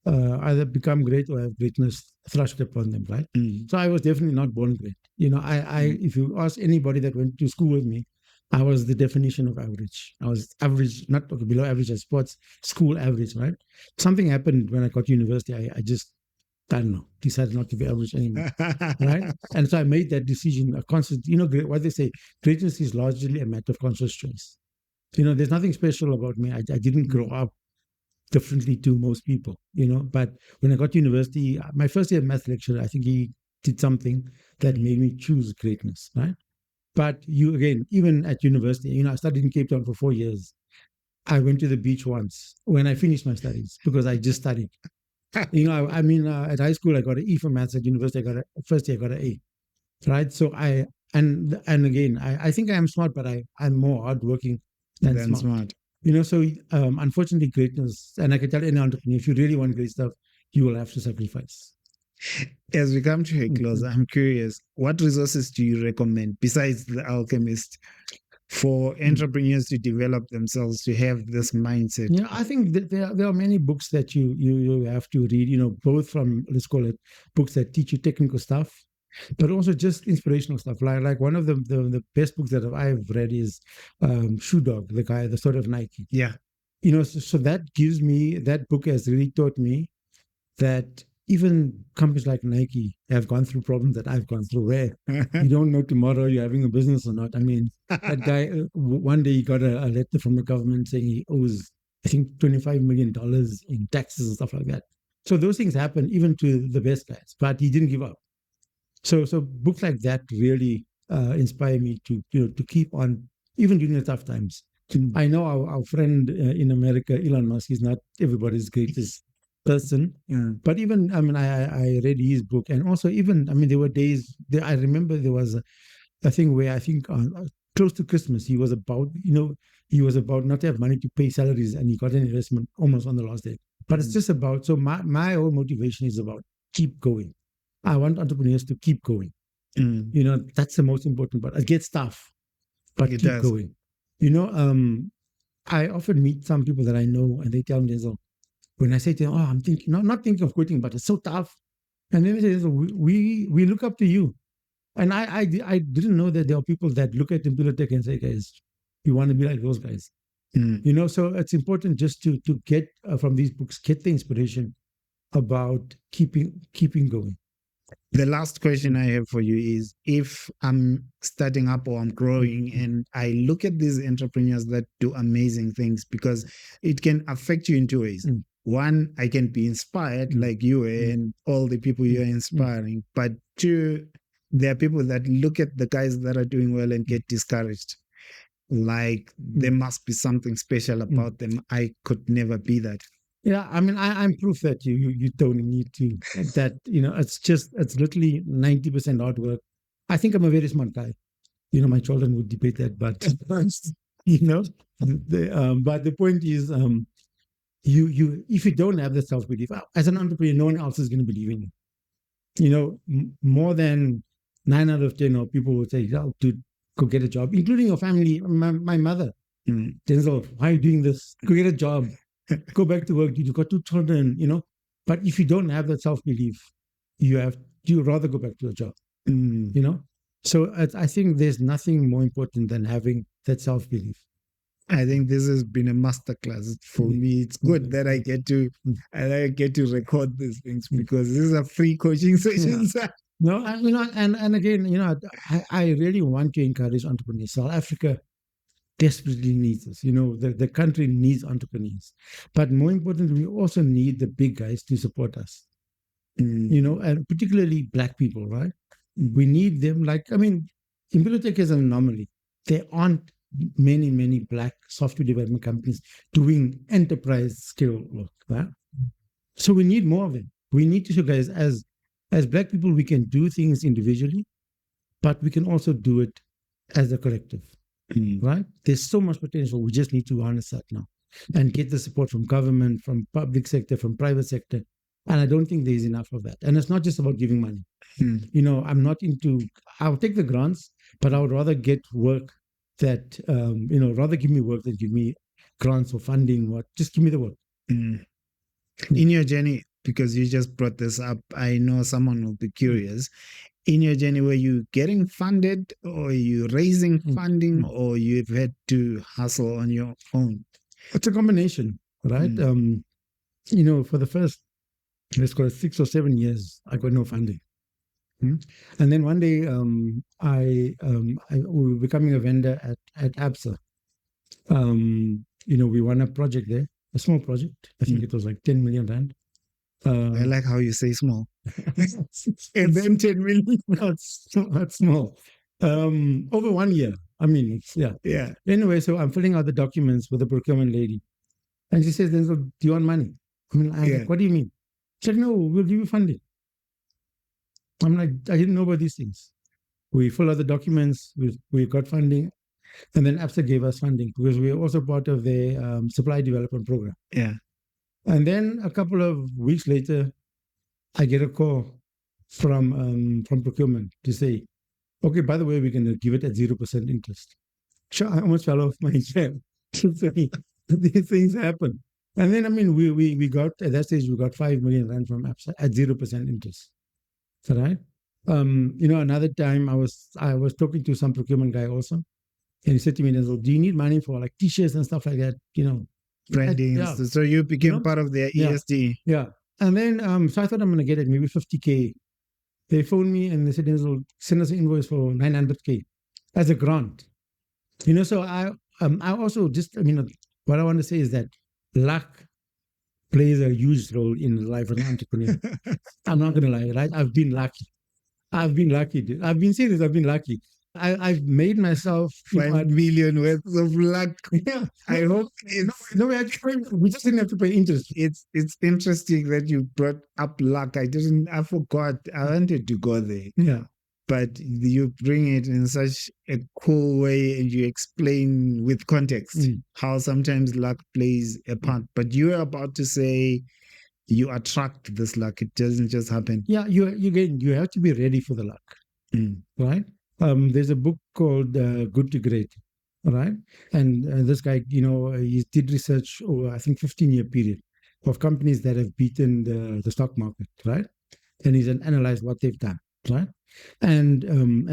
either become great or have greatness thrust upon them, right? So I was definitely not born great. If you ask anybody that went to school with me, I was the definition of average. I was average, not below average at sports, school average, right? Something happened when I got to university. I just, I don't know, decided not to be average anymore, right? And so I made that decision, a conscious, what they say, greatness is largely a matter of conscious choice. There's nothing special about me. I didn't grow up differently to most people, but when I got to university, my first year math lecturer, I think he did something that made me choose greatness, right? But even at university, I studied in Cape Town for 4 years. I went to the beach once when I finished my studies because I just studied. At high school, I got an E for maths. At university, first year, I got an A, right? So I think I am smart, but I'm more hardworking than smart. So unfortunately, greatness, and I can tell any entrepreneur, if you really want great stuff, you will have to sacrifice. As we come to a close, I'm curious, what resources do you recommend besides the Alchemist for entrepreneurs to develop themselves, to have this mindset? I think that there are many books that you have to read, both from, let's call it, books that teach you technical stuff, but also just inspirational stuff. Like one of the best books that I've read is Shoe Dog, the story of Nike. Yeah. So that book has really taught me that even companies like Nike have gone through problems that I've gone through, where you don't know tomorrow you're having a business or not. I mean, that guy, one day he got a letter from the government saying he owes, I think, $25 million in taxes and stuff like that. So those things happen even to the best guys, but he didn't give up. So books like that really inspire me to keep on, even during the tough times. I know our friend in America, Elon Musk, is not everybody's greatest person, but even I read his book, and also there were days I remember there was a thing where I think close to Christmas he was about not to have money to pay salaries, and he got an investment almost on the last day. But it's just about, so my whole motivation is about keep going. I want entrepreneurs to keep going. That's the most important part. It gets tough, but keep going. I often meet some people that I know, and they tell me, when I say to them, I'm thinking, not thinking of quitting, but it's so tough. And then they say, we look up to you. And I didn't know that there are people that look at Impilotech and say, guys, you want to be like those guys. So it's important just to get from these books, get the inspiration about keeping going. The last question I have for you is, if I'm starting up or I'm growing and I look at these entrepreneurs that do amazing things, because it can affect you in two ways. One, I can be inspired like you and all the people you're inspiring. But two, there are people that look at the guys that are doing well and get discouraged. Like there must be something special about them. I could never be that. Yeah, I mean, I'm proof that you don't need to. That it's literally 90% hard work. I think I'm a very smart guy. My children would debate that, but you know, but the point is, you if you don't have the self belief as an entrepreneur, no one else is going to believe in you. More than 9 out of 10 of people would say, "Oh, dude, go get a job," including your family. My mother, Denzil, why are you doing this? Go get a job. Go back to work. You've got 2 children. But if you don't have that self belief, you rather go back to a job. So I think there's nothing more important than having that self belief. I think this has been a masterclass for me. It's good that I get to record these things, because these are free coaching sessions. No, and again, I really want to encourage entrepreneurs. South Africa desperately needs us. The country needs entrepreneurs, but more importantly, we also need the big guys to support us. And particularly Black people, right? We need them. Impilotech is an anomaly. There aren't many Black software development companies doing enterprise scale work, right? So we need more of them. We need to show guys, as Black people, we can do things individually, but we can also do it as a collective, right? There's so much potential. We just need to harness that now and get the support from government, from public sector, from private sector. And I don't think there's enough of that. And it's not just about giving money. I'm not I'll take the grants, but I would rather get work that, rather give me work than give me grants or funding. Just give me the work. In your journey, because you just brought this up, I know someone will be curious. In your journey, were you getting funded, or you raising funding, or you've had to hustle on your own? It's a combination, right? For the first, let's call it 6 or 7 years, I got no funding. And then one day, we were becoming a vendor at ABSA. We won a project there, a small project. I think it was like 10 million rand. I like how you say small. And then 10 million. That's small. Over 1 year. I mean, yeah. Anyway, so I'm filling out the documents with the procurement lady. And she says, "Denzil, do you want money?" I'm like, "What do you mean?" She said, "No, we'll give you funding." I'm like, I didn't know about these things. We fill out the documents, we got funding, and then ABSA gave us funding because we were also part of the supply development program. Yeah. And then a couple of weeks later, I get a call from procurement to say, "Okay, by the way, we're going to give it at 0% interest." Sure, I almost fell off my chair. These things happen. And then, we got, at that stage, we got 5 million rand from ABSA at 0% interest. Right? Another time I was talking to some procurement guy also, and he said to me, "Denzil, do you need money for like t-shirts and stuff like that?" Branding. So you became part of their ESD. Yeah. And then, so I thought I'm going to get it, maybe 50K. They phoned me and they said, "Denzil, send us an invoice for 900K as a grant." So I also just, what I want to say is that luck plays a huge role in the life of an entrepreneur. I'm not going to lie, right? I've been lucky, dude. I've been serious. I've been lucky. I've made myself 5 million worth of luck. Yeah. I hope we just didn't have to pay interest. It's interesting that you brought up luck. I forgot. I wanted to go there. Yeah. But you bring it in such a cool way, and you explain with context how sometimes luck plays a part. But you are about to say you attract this luck. It doesn't just happen. Yeah, you have to be ready for the luck, right? There's a book called Good to Great, right? And this guy, he did research over, I think, 15-year period of companies that have beaten the stock market, right? And he's analyzed what they've done, right? And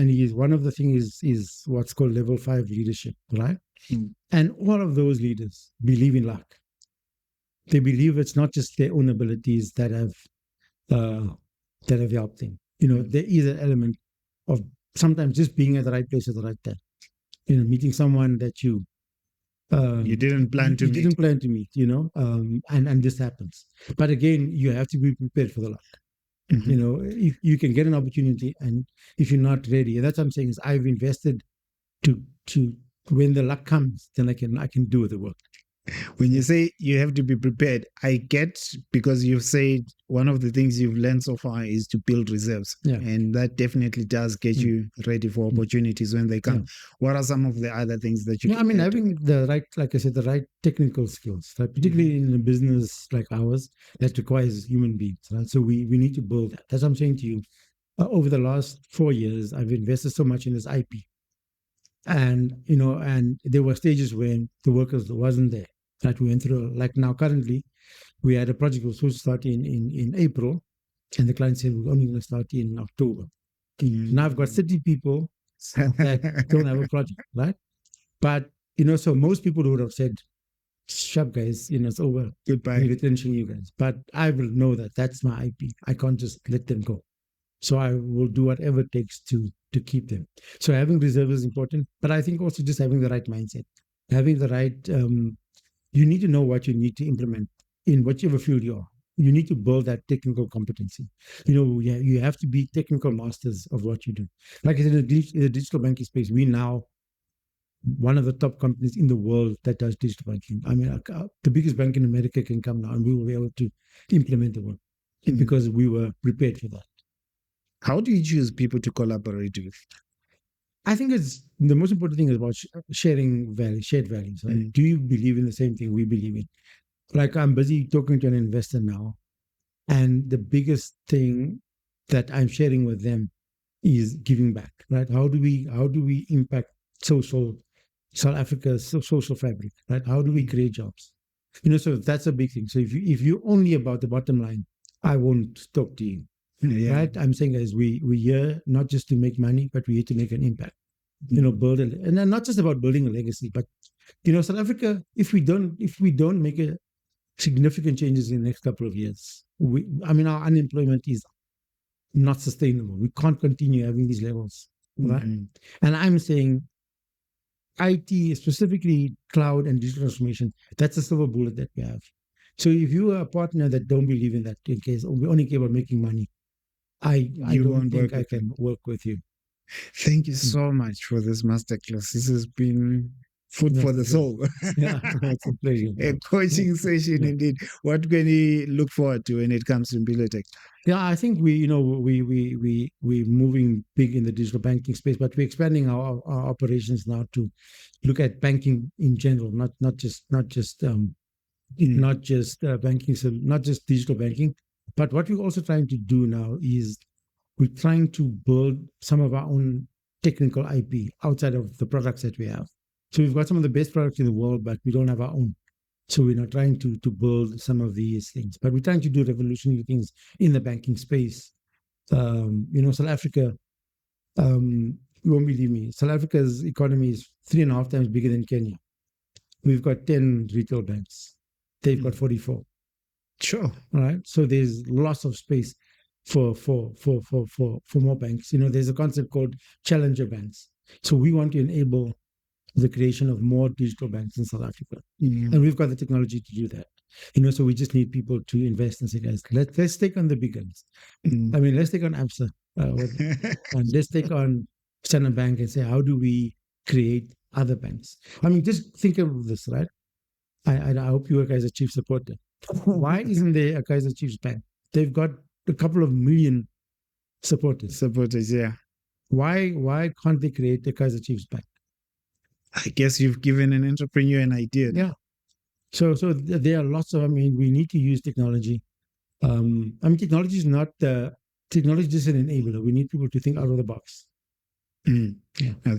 he's, one of the things is what's called level 5 leadership, right? And all of those leaders believe in luck. They believe it's not just their own abilities that have helped them. There is an element of sometimes just being at the right place at the right time. Meeting someone that You didn't plan to you meet. didn't plan to meet, and this happens. But again, you have to be prepared for the luck. If you can get an opportunity, and if you're not ready, that's what I'm saying is I've invested to when the luck comes, then I can do the work. When you say you have to be prepared, I get, because you've said one of the things you've learned so far is to build reserves. Yeah. And that definitely does get you ready for opportunities when they come. Yeah. What are some of the other things that you Yeah, I mean, having the right, like I said, the right technical skills, right? Particularly in a business like ours that requires human beings, right? So we need to build that. That's what I'm saying to you. Over the last 4 years, I've invested so much in this IP. And, and there were stages when the workers wasn't there. That we went through, like now currently, we had a project that was supposed to start in April, and the client said we're only going to start in October. Now I've got 30 people that don't have a project, right? But, so most people would have said, "Shut guys, it's over. Goodbye. We're retrenching you guys." But I will know that that's my IP. I can't just let them go. So I will do whatever it takes to keep them. So having reserve is important, but I think also just having the right mindset, having the right, you need to know what you need to implement in whichever field you are. You need to build that technical competency. You have to be technical masters of what you do. Like I said, in the digital banking space, we now one of the top companies in the world that does digital banking. I mean, the biggest bank in America can come now, and we will be able to implement the work because we were prepared for that. How do you choose people to collaborate with? I think it's the most important thing is about sharing shared values. Right? Do you believe in the same thing we believe in? Like I'm busy talking to an investor now, and the biggest thing that I'm sharing with them is giving back. Right? How do we impact South Africa's social fabric? Right? How do we create jobs? So that's a big thing. So if you're only about the bottom line, I won't talk to you. Yeah. Right? I'm saying guys, we're here not just to make money, but we're here to make an impact. Build and then not just about building a legacy, but South Africa, if we don't make a significant changes in the next couple of years, our unemployment is not sustainable. We can't continue having these levels. Right? And I'm saying IT, specifically cloud and digital transformation, that's a silver bullet that we have. So if you are a partner that don't believe in that, in case we only care about making money, I don't think I can work with you. Thank you so much for this masterclass. This has been food for the soul. Yeah, it's a pleasure. A coaching session indeed. What can we look forward to when it comes to Mbilotech? Yeah, I think we're moving big in the digital banking space, but we're expanding our operations now to look at banking in general, not just banking, so not just digital banking. But what we're also trying to do now is we're trying to build some of our own technical IP outside of the products that we have. So we've got some of the best products in the world, but we don't have our own. So we're not trying to build some of these things, but we're trying to do revolutionary things in the banking space. South Africa, you won't believe me, South Africa's economy is 3.5 times bigger than Kenya. We've got 10 retail banks. They've got 44. Sure. All right. So there's lots of space for more banks. There's a concept called challenger banks. So we want to enable the creation of more digital banks in South Africa. And we've got the technology to do that. So we just need people to invest and say, guys, let's take on the big guns. I mean, let's take on ABSA and let's take on Standard Bank and say, how do we create other banks? I mean, just think of this, right? I hope you work as a chief supporter. Why isn't there a Kaiser Chiefs Bank? They've got a couple of million supporters. Yeah. Why can't they create a Kaiser Chiefs Bank? I guess you've given an entrepreneur an idea. Yeah. So there are lots of, we need to use technology. Technology is not technology is just an enabler. We need people to think out of the box. Yeah.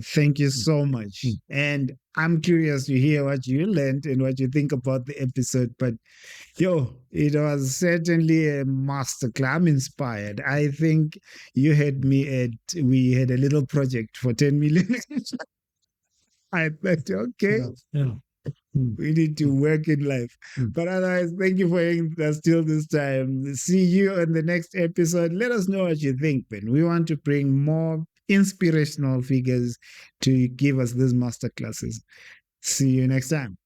Thank you so much. And I'm curious to hear what you learned and what you think about the episode. But it was certainly a masterclass. I'm inspired. I think you had me we had a little project for 10 million. I thought, okay. Yeah. We need to work in life. But otherwise, thank you for hanging with us till this time. See you on the next episode. Let us know what you think, Ben. We want to bring more inspirational figures to give us these masterclasses. See you next time.